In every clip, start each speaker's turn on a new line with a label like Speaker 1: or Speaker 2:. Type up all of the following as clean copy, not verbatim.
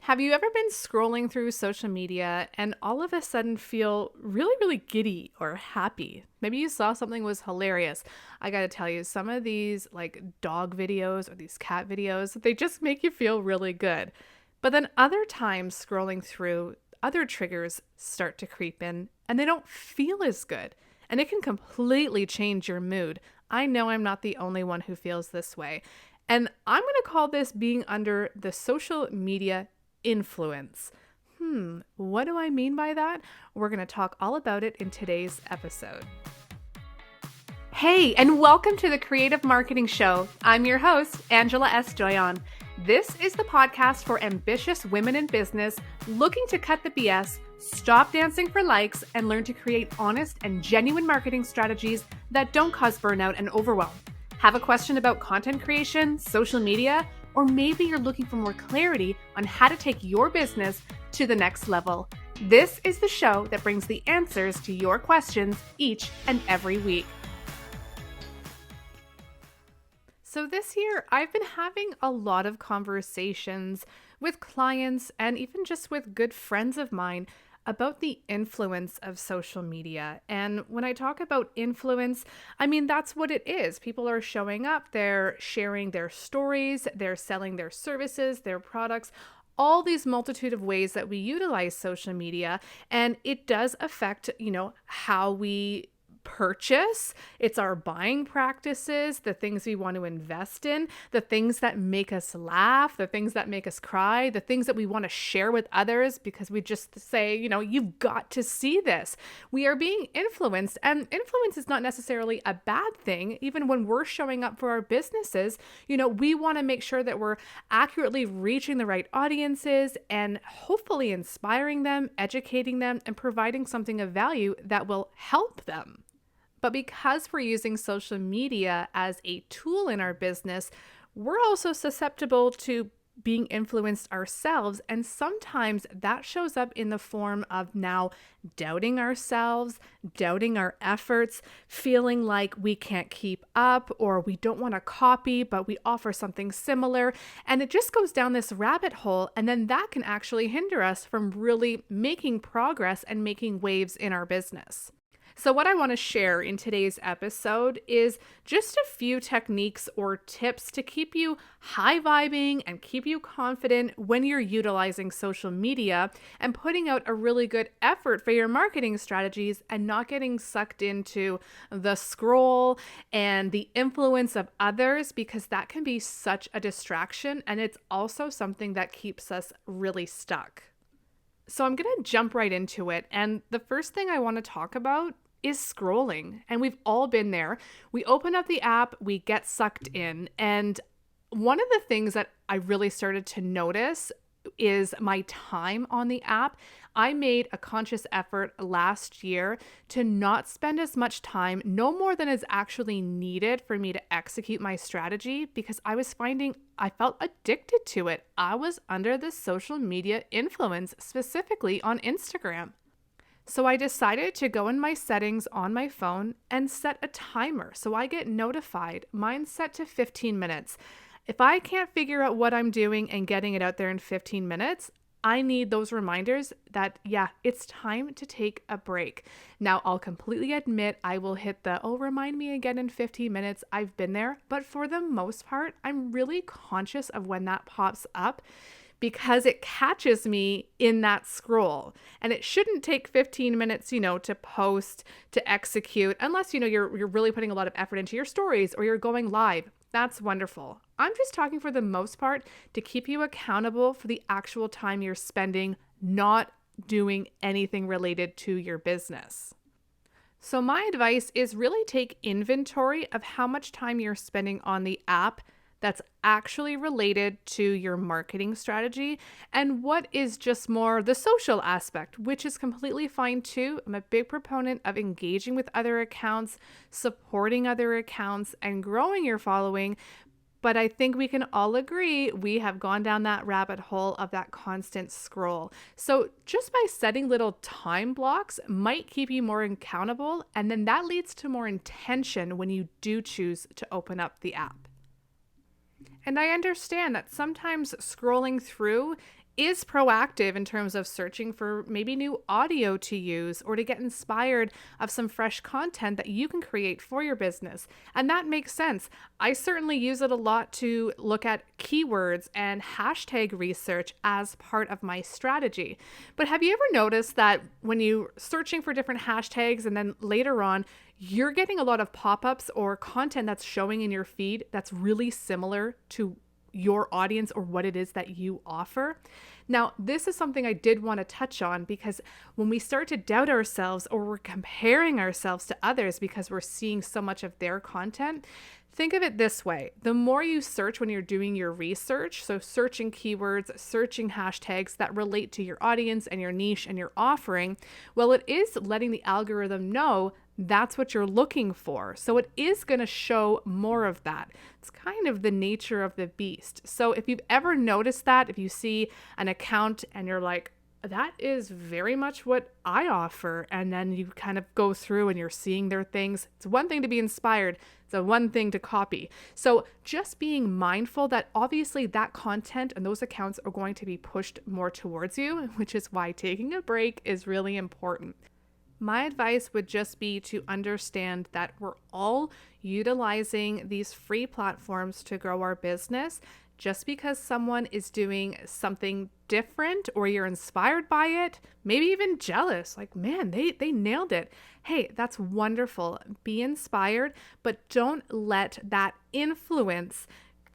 Speaker 1: Have you ever been scrolling through social media and all of a sudden feel really, really giddy or happy? Maybe you saw something was hilarious. I gotta tell you, some of these like dog videos or these cat videos, they just make you feel really good. But then other times scrolling through, other triggers start to creep in and they don't feel as good. And it can completely change your mood. I know I'm not the only one who feels this way. And I'm going to call this being under the social media influence. What do I mean by that? We're going to talk all about it in today's episode. Hey, and welcome to the Creative Marketing Show. I'm your host, Angela S. Doyon. This is the podcast for ambitious women in business looking to cut the BS, stop dancing for likes, and learn to create honest and genuine marketing strategies that don't cause burnout and overwhelm. Have a question about content creation, social media, or maybe you're looking for more clarity on how to take your business to the next level. This is the show that brings the answers to your questions each and every week. So this year, I've been having a lot of conversations with clients and even just with good friends of mine about the influence of social media. And when I talk about influence, I mean, that's what it is. People are showing up, they're sharing their stories, they're selling their services, their products, all these multitude of ways that we utilize social media. And it does affect, how we purchase. It's our buying practices, the things we want to invest in, the things that make us laugh, the things that make us cry, the things that we want to share with others because we just say, you've got to see this. We are being influenced, and influence is not necessarily a bad thing. Even when we're showing up for our businesses, we want to make sure that we're accurately reaching the right audiences and hopefully inspiring them, educating them, and providing something of value that will help them. But because we're using social media as a tool in our business, we're also susceptible to being influenced ourselves. And sometimes that shows up in the form of now doubting ourselves, doubting our efforts, feeling like we can't keep up or we don't want to copy, but we offer something similar. And it just goes down this rabbit hole. And then that can actually hinder us from really making progress and making waves in our business. So what I want to share in today's episode is just a few techniques or tips to keep you high vibing and keep you confident when you're utilizing social media and putting out a really good effort for your marketing strategies and not getting sucked into the scroll and the influence of others, because that can be such a distraction and it's also something that keeps us really stuck. So I'm going to jump right into it. And the first thing I want to talk about is scrolling. And we've all been there. We open up the app, we get sucked in. And one of the things that I really started to notice is my time on the app. I made a conscious effort last year to not spend as much time, no more than is actually needed for me to execute my strategy, because I was finding I felt addicted to it. I was under the social media influence, specifically on Instagram. So I decided to go in my settings on my phone and set a timer so I get notified. Mine's set to 15 minutes. If I can't figure out what I'm doing and getting it out there in 15 minutes, I need those reminders that, it's time to take a break. Now, I'll completely admit I will hit remind me again in 15 minutes. I've been there, but for the most part, I'm really conscious of when that pops up, because it catches me in that scroll. And it shouldn't take 15 minutes, to post, to execute, unless, you're really putting a lot of effort into your stories or you're going live. That's wonderful. I'm just talking for the most part to keep you accountable for the actual time you're spending not doing anything related to your business. So my advice is really take inventory of how much time you're spending on the app that's actually related to your marketing strategy and what is just more the social aspect, which is completely fine too. I'm a big proponent of engaging with other accounts, supporting other accounts, and growing your following. But I think we can all agree we have gone down that rabbit hole of that constant scroll. So just by setting little time blocks might keep you more accountable, and then that leads to more intention when you do choose to open up the app. And I understand that sometimes scrolling through is proactive in terms of searching for maybe new audio to use or to get inspired of some fresh content that you can create for your business. And that makes sense. I certainly use it a lot to look at keywords and hashtag research as part of my strategy. But have you ever noticed that when you're searching for different hashtags and then later on, you're getting a lot of pop-ups or content that's showing in your feed that's really similar to your audience or what it is that you offer? Now, this is something I did want to touch on, because when we start to doubt ourselves or we're comparing ourselves to others because we're seeing so much of their content, think of it this way. The more you search when you're doing your research, so searching keywords, searching hashtags that relate to your audience and your niche and your offering, well, it is letting the algorithm know that's what you're looking for. So it is going to show more of that. It's kind of the nature of the beast. So if you've ever noticed that, if you see an account and you're like, that is very much what I offer, and then you kind of go through and you're seeing their things, it's one thing to be inspired. It's a one thing to copy. So just being mindful that obviously that content and those accounts are going to be pushed more towards you, which is why taking a break is really important. My advice would just be to understand that we're all utilizing these free platforms to grow our business. Just because someone is doing something different or you're inspired by it, maybe even jealous, like, man, they nailed it. Hey, that's wonderful. Be inspired, but don't let that influence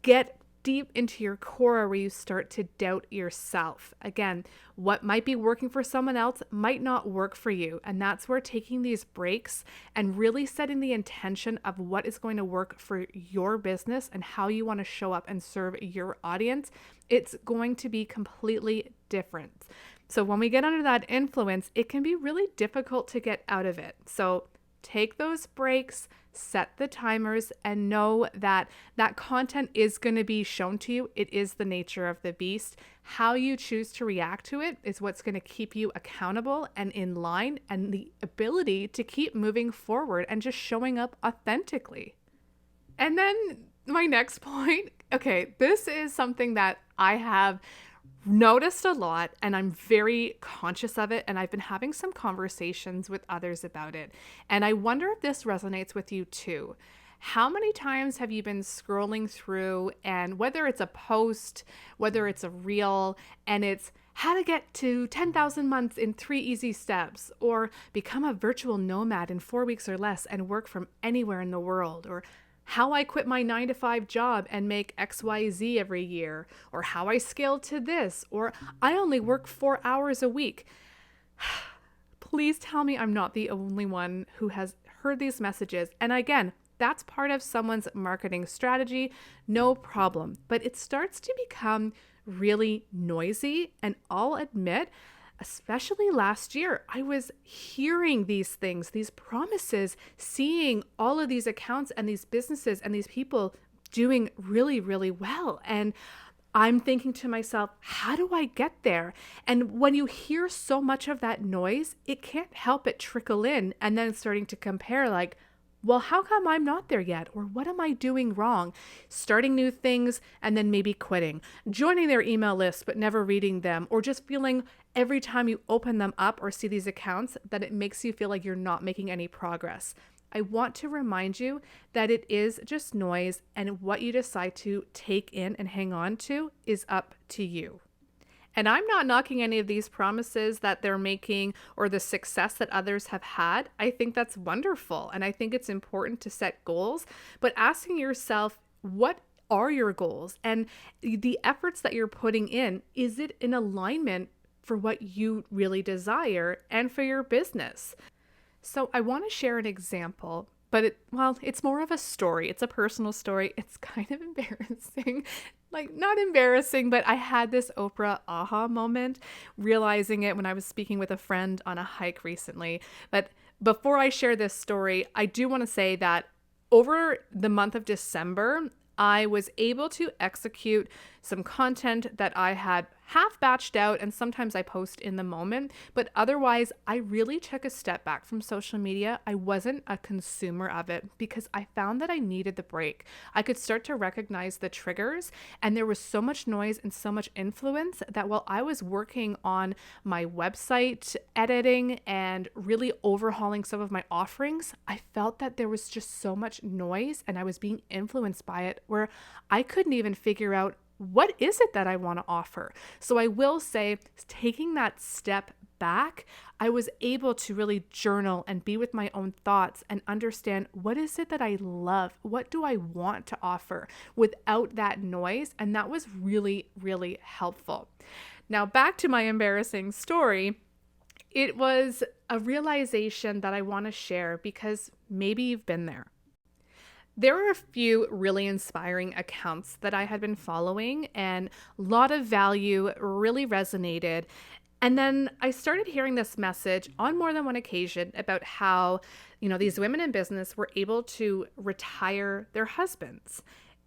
Speaker 1: get deep into your core where you start to doubt yourself. Again, what might be working for someone else might not work for you. And that's where taking these breaks and really setting the intention of what is going to work for your business and how you want to show up and serve your audience, it's going to be completely different. So when we get under that influence, it can be really difficult to get out of it. So take those breaks, set the timers, and know that that content is going to be shown to you. It is the nature of the beast. How you choose to react to it is what's going to keep you accountable and in line, and the ability to keep moving forward and just showing up authentically. And then my next point, okay, this is something that I have noticed a lot, and I'm very conscious of it, and I've been having some conversations with others about it, and I wonder if this resonates with you too. How many times have you been scrolling through, and whether it's a post, whether it's a reel, and it's how to get to 10,000 months in 3 easy steps, or become a virtual nomad in 4 weeks or less and work from anywhere in the world, or how I quit my 9-to-5 job and make XYZ every year, or how I scaled to this, or I only work 4 hours a week. Please tell me I'm not the only one who has heard these messages. And again, that's part of someone's marketing strategy, no problem. But it starts to become really noisy, and I'll admit, especially last year, I was hearing these things, these promises, seeing all of these accounts and these businesses and these people doing really, really well. And I'm thinking to myself, how do I get there? And when you hear so much of that noise, it can't help but trickle in, and then starting to compare, like, well, how come I'm not there yet? Or what am I doing wrong? Starting new things and then maybe quitting, joining their email list but never reading them, or just feeling every time you open them up or see these accounts that it makes you feel like you're not making any progress. I want to remind you that it is just noise, and what you decide to take in and hang on to is up to you. And I'm not knocking any of these promises that they're making or the success that others have had. I think that's wonderful. And I think it's important to set goals, but asking yourself, what are your goals? And the efforts that you're putting in, is it in alignment for what you really desire and for your business? So I want to share an example, but it's more of a story. It's a personal story. It's kind of embarrassing. Like, not embarrassing, but I had this Oprah aha moment, realizing it when I was speaking with a friend on a hike recently. But before I share this story, I do want to say that over the month of December, I was able to execute some content that I had half batched out and sometimes I post in the moment, but otherwise I really took a step back from social media. I wasn't a consumer of it because I found that I needed the break. I could start to recognize the triggers, and there was so much noise and so much influence that while I was working on my website editing and really overhauling some of my offerings, I felt that there was just so much noise and I was being influenced by it where I couldn't even figure out what is it that I want to offer. So I will say, taking that step back, I was able to really journal and be with my own thoughts and understand what is it that I love? What do I want to offer without that noise? And that was really, really helpful. Now, back to my embarrassing story. It was a realization that I want to share because maybe you've been there. There were a few really inspiring accounts that I had been following, and a lot of value really resonated. And then I started hearing this message on more than one occasion about how, these women in business were able to retire their husbands.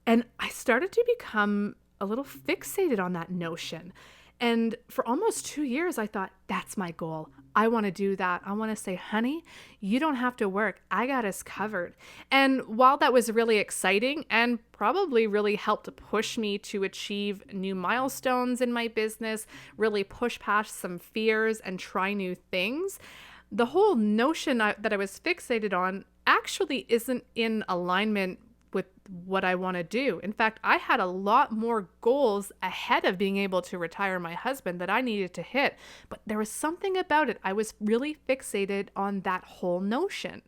Speaker 1: And I started to become a little fixated on that notion. And for almost 2 years, I thought, that's my goal. I want to do that. I want to say, honey, you don't have to work. I got us covered. And while that was really exciting and probably really helped push me to achieve new milestones in my business, really push past some fears and try new things, the whole notion that I was fixated on actually isn't in alignment with what I want to do. In fact, I had a lot more goals ahead of being able to retire my husband that I needed to hit, but there was something about it. I was really fixated on that whole notion.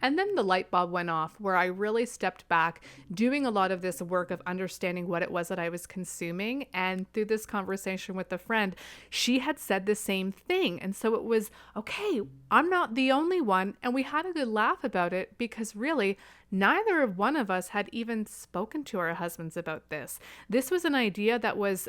Speaker 1: And then the light bulb went off where I really stepped back, doing a lot of this work of understanding what it was that I was consuming. And through this conversation with a friend, she had said the same thing. And so it was, okay, I'm not the only one. And we had a good laugh about it because really, neither of one of us had even spoken to our husbands about this. This was an idea that was,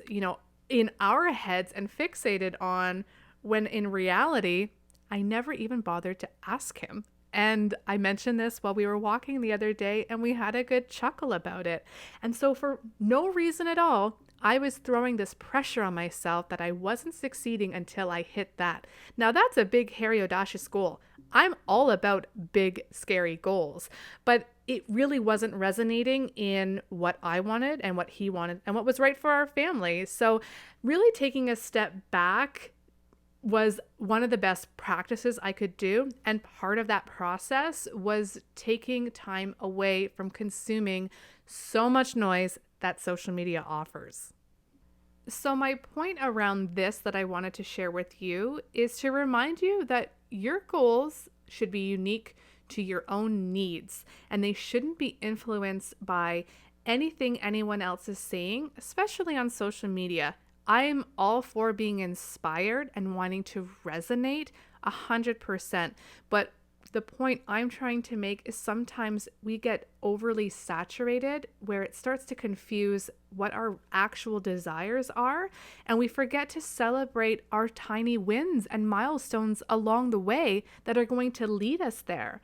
Speaker 1: in our heads and fixated on, when in reality, I never even bothered to ask him. And I mentioned this while we were walking the other day, and we had a good chuckle about it. And so for no reason at all, I was throwing this pressure on myself that I wasn't succeeding until I hit that. Now that's a big, hairy, audacious goal. I'm all about big, scary goals, but it really wasn't resonating in what I wanted and what he wanted and what was right for our family. So really taking a step back was one of the best practices I could do. And part of that process was taking time away from consuming so much noise that social media offers. So my point around this that I wanted to share with you is to remind you that your goals should be unique to your own needs, and they shouldn't be influenced by anything anyone else is saying, especially on social media. I'm all for being inspired and wanting to resonate 100%. But the point I'm trying to make is sometimes we get overly saturated where it starts to confuse what our actual desires are. And we forget to celebrate our tiny wins and milestones along the way that are going to lead us there.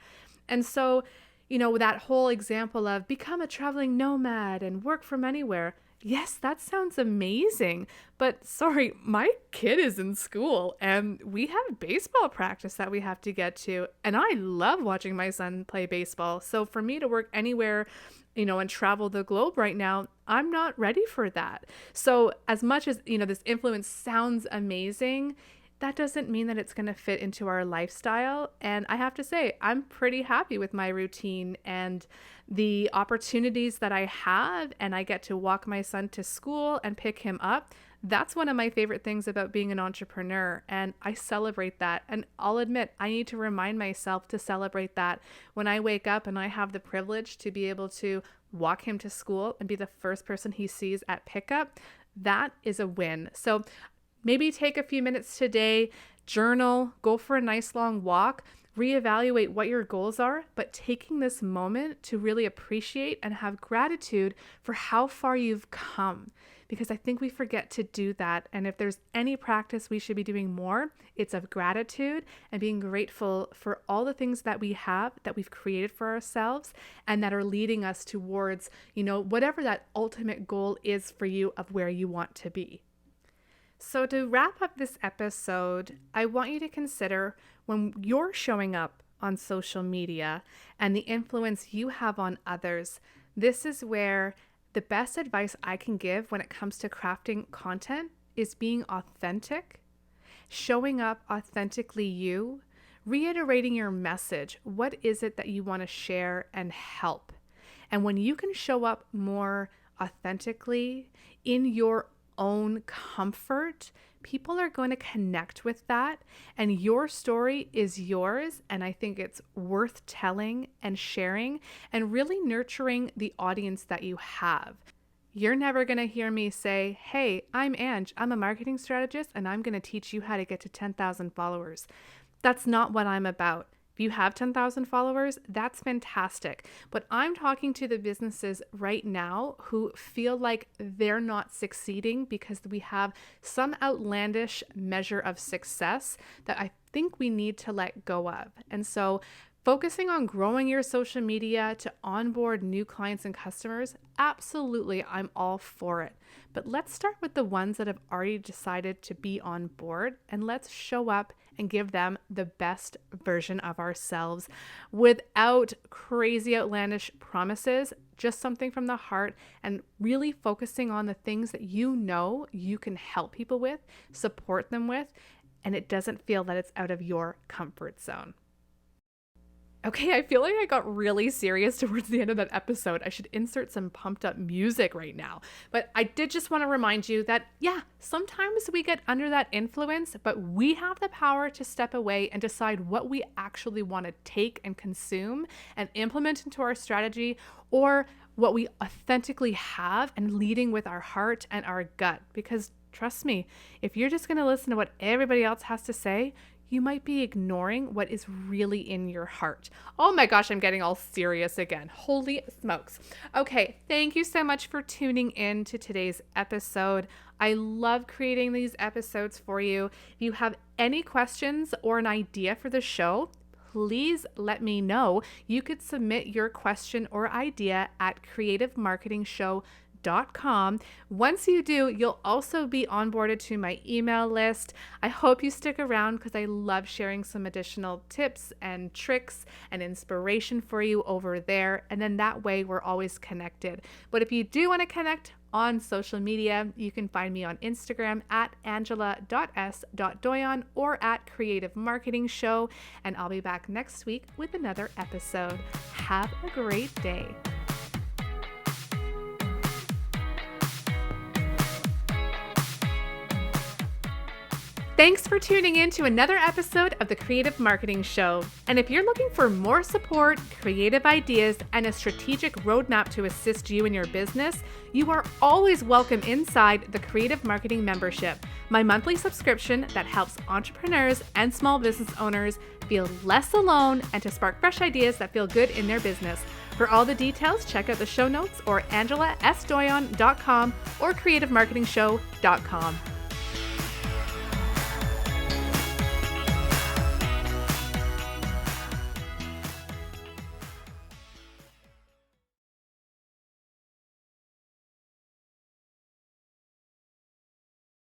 Speaker 1: And so, that whole example of become a traveling nomad and work from anywhere. Yes, that sounds amazing, but sorry, my kid is in school and we have baseball practice that we have to get to, and I love watching my son play baseball. So for me to work anywhere, and travel the globe right now, I'm not ready for that. So as much as, this influence sounds amazing, that doesn't mean that it's going to fit into our lifestyle. And I have to say, I'm pretty happy with my routine and the opportunities that I have, and I get to walk my son to school and pick him up. That's one of my favorite things about being an entrepreneur, and I celebrate that. And I'll admit, I need to remind myself to celebrate that when I wake up and I have the privilege to be able to walk him to school and be the first person he sees at pickup. That is a win. So maybe take a few minutes today, journal, go for a nice long walk, reevaluate what your goals are, but taking this moment to really appreciate and have gratitude for how far you've come. Because I think we forget to do that. And if there's any practice we should be doing more, it's of gratitude and being grateful for all the things that we have, that we've created for ourselves, and that are leading us towards, whatever that ultimate goal is for you of where you want to be. So, to wrap up this episode, I want you to consider when you're showing up on social media and the influence you have on others. This is where the best advice I can give when it comes to crafting content is being authentic, showing up authentically you, reiterating your message. What is it that you want to share and help? And when you can show up more authentically in your own comfort, people are going to connect with that. And your story is yours. And I think it's worth telling and sharing and really nurturing the audience that you have. You're never going to hear me say, hey, I'm Ange. I'm a marketing strategist and I'm going to teach you how to get to 10,000 followers. That's not what I'm about. If you have 10,000 followers, that's fantastic. But I'm talking to the businesses right now who feel like they're not succeeding because we have some outlandish measure of success that I think we need to let go of. And so focusing on growing your social media to onboard new clients and customers, absolutely, I'm all for it. But let's start with the ones that have already decided to be on board, and let's show up and give them the best version of ourselves without crazy outlandish promises, just something from the heart, and really focusing on the things that you know you can help people with, support them with, and it doesn't feel that it's out of your comfort zone. Okay, I feel like I got really serious towards the end of that episode. I should insert some pumped up music right now. But I did just want to remind you that, yeah, sometimes we get under that influence, but we have the power to step away and decide what we actually want to take and consume and implement into our strategy, or what we authentically have and leading with our heart and our gut. Because trust me, if you're just going to listen to what everybody else has to say, you might be ignoring what is really in your heart. Oh my gosh, I'm getting all serious again. Holy smokes. Okay, thank you so much for tuning in to today's episode. I love creating these episodes for you. If you have any questions or an idea for the show, please let me know. You could submit your question or idea at creativemarketingshow.com. Once you do, you'll also be onboarded to my email list. I hope you stick around because I love sharing some additional tips and tricks and inspiration for you over there. And then that way we're always connected. But if you do want to connect on social media, you can find me on Instagram at angela.s.doyon or at Creative Marketing Show. And I'll be back next week with another episode. Have a great day. Thanks for tuning in to another episode of the Creative Marketing Show. And if you're looking for more support, creative ideas, and a strategic roadmap to assist you in your business, you are always welcome inside the Creative Marketing Membership, my monthly subscription that helps entrepreneurs and small business owners feel less alone and to spark fresh ideas that feel good in their business. For all the details, check out the show notes or AngelaSDoyon.com or CreativeMarketingShow.com.